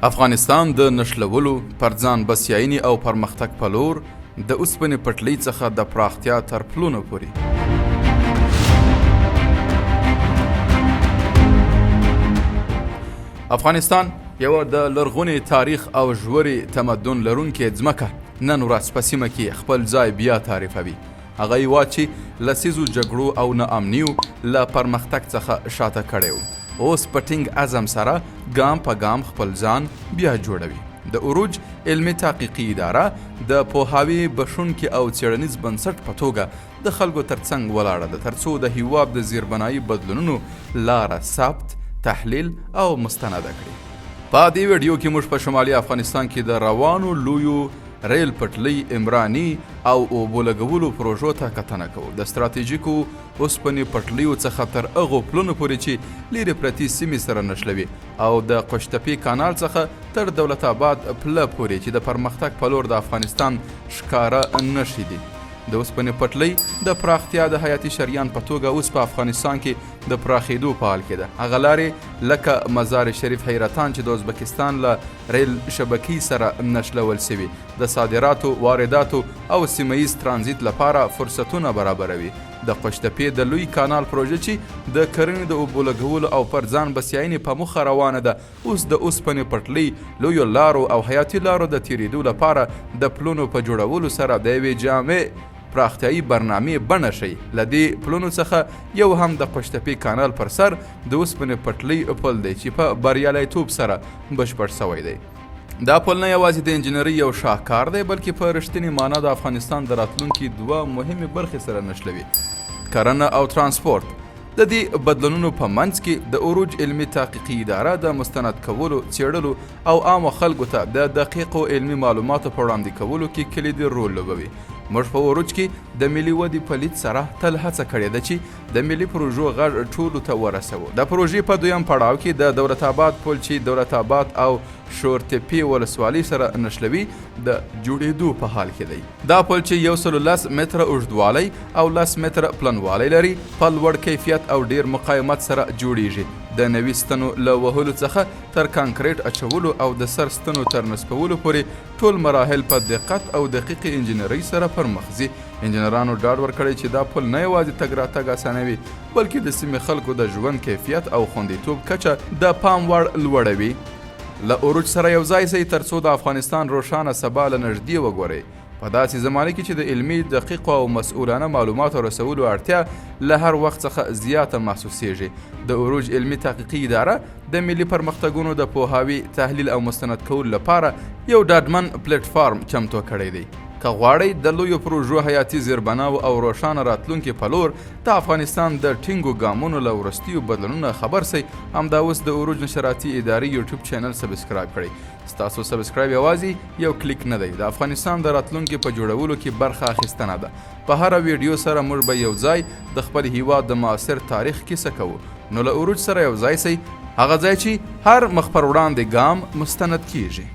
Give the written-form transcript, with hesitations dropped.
افغانستان د نښلولو، پرځان بسیاینې او پرمختګ په لور د اوسپنې پټلۍ څخه د پراختیا تر پلونو پورې. افغانستان یوه د لرغوني تاریخ او ژورې تمدن لرونکې ځمکه نن ورځ په سیمه کې خپل ځای بیا تعریفوي. هغه هېواد چې لسیزو جګړو او ناامنیو له پرمختګ څخه شاته کړی و، اوس په ټینګ عزم سره ګام په ګام خپل ځان بیا جوړوي. د عروج علمي تحقیقي اداره د پوهاوي بښونکي او څېړنیز بنسټ په توګه د خلکو ترڅنګ ولاړه ده ترڅو د هېواد د زیربنایي بدلونونو لاره ثبت، تحلیل او مستنده کړي. په دې ویډیو کې موږ په شمالي افغانستان کې د روانو لویو ریل پټلۍ، عمراني او اوبو لګولو پروژو ته کتنه کوو. د ستراتیژیکو اوسپنې پټلیو څخه تر هغو پلونو پورې چې لیرې پرتې سیمې سره نښلوي او د تیپې کانال څخه تر دولت آباد پله پورې چې د پرمختګ په لور د افغانستان ښکاره نښې دي. د اوسپنې پټلۍ د پراختیا د حیاتي شریان په توګه اوس په افغانستان کې د پراخېدو په حال کې ده. هغه لارې لکه مزار شریف حیرتان چې د ازبکستان له ریل شبکې سره نښلول سوي د صادراتو، وارداتو او سیمه ییز ترانزیت لپاره فرصتونه برابروي. د تیپې د لوی کانال پروژه چې د کرنې د اوبو لګولو او پرځان بسیاینې په موخه روانه ده، اوس د اوسپنې پټلۍ، لویو لارو او حیاتي لارو د تیریدو لپاره د پلونو په جوړولو سره د یوې جامع پراختیایي برنامې بڼه ښیي. له دې پلونو څخه یو هم د تیپې کانال پر سر د اوسپنې پټلۍ پل دی چې په بریالیتوب سره بشپړ سوی دی. دا پل نه یوازې د انجینرۍ یو شاهکار دی بلکې په رښتینې معنا د افغانستان د راتلونکي دوه مهمې برخې سره نښلوي: کرنه او ترانسپورت. د دې بدلونونو په منځ کې د عروج علمي تحقیقي اداره د مستند کولو، څېړلو او عامو خلکو ته د دقیقو علمي معلوماتو په وړاندې کولو کې کلیدي رول لوبوي. موږ په عروج کې د ملي ودې په لید سره تل هڅه کړې ده چې د ملي پروژو غږ ټولو ته ورسوو. د پروژې په دویم پړاو کې د دولت آباد پل چې دولت آباد او تیپې ولسوالۍ سره نښلوي د جوړېدو په حال کې دی. دا پل چې 110 متره اوږدوالی او 10 متره پلنوالی لري، په لوړ کیفیت او ډیر مقاومت سره جوړیږي. د نوي ستنو له وهلو څخه تر کانکریټ اچولو او د سر ستنو تر نصبولو پورې ټول مراحل په دقت او دقیقې انجینرۍ سره پرمخ ځي. انجینرانو ډاډ ورکړی چې دا پل نه یوازې تګ راتګ اسانوي بلکې د سیمې خلکو د ژوند کیفیت او خوندیتوب کچه د پام وړ لوړوي. له عروج سره یو ځای سئ ترڅو د افغانستان روښانه سبا له نږدې وګورئ. په داسې زمانه کې چې د علمي، دقیقو او مسؤلانه معلوماتو رسولو اړتیا له هر وخت څخه زیاته محسوسیږي. د عروج علمي تحقیقي اداره د ملي پرمختګونو د پوهاوي، تحلیل او مستند کولو لپاره یو ډاډمن پلیټفارم چمتو کړی دی. که غواړئ د لویو پروژو حیاتي زیربناو او روښانه راتلونکي په لور د افغانستان د ټینګو ګامونو له وروستیو بدلونونو خبر سئ، همدا اوس د عروج نشراتي ادارې یوټیوب چینل سبسکرایب کړئ. ستاسو سبسکرایب یوازې یو کلیک نه دی، د افغانستان د راتلونکي په جوړولو کې برخه اخیستنه ده. په هره ویډیو سره موږ به یو ځای د خپل هیواد د معاصر تاریخ کیسه کوو. نو له عروج سره یو ځای سئ، هغه ځای چې هر مخ پر وړاندې ګام مستند کیږي.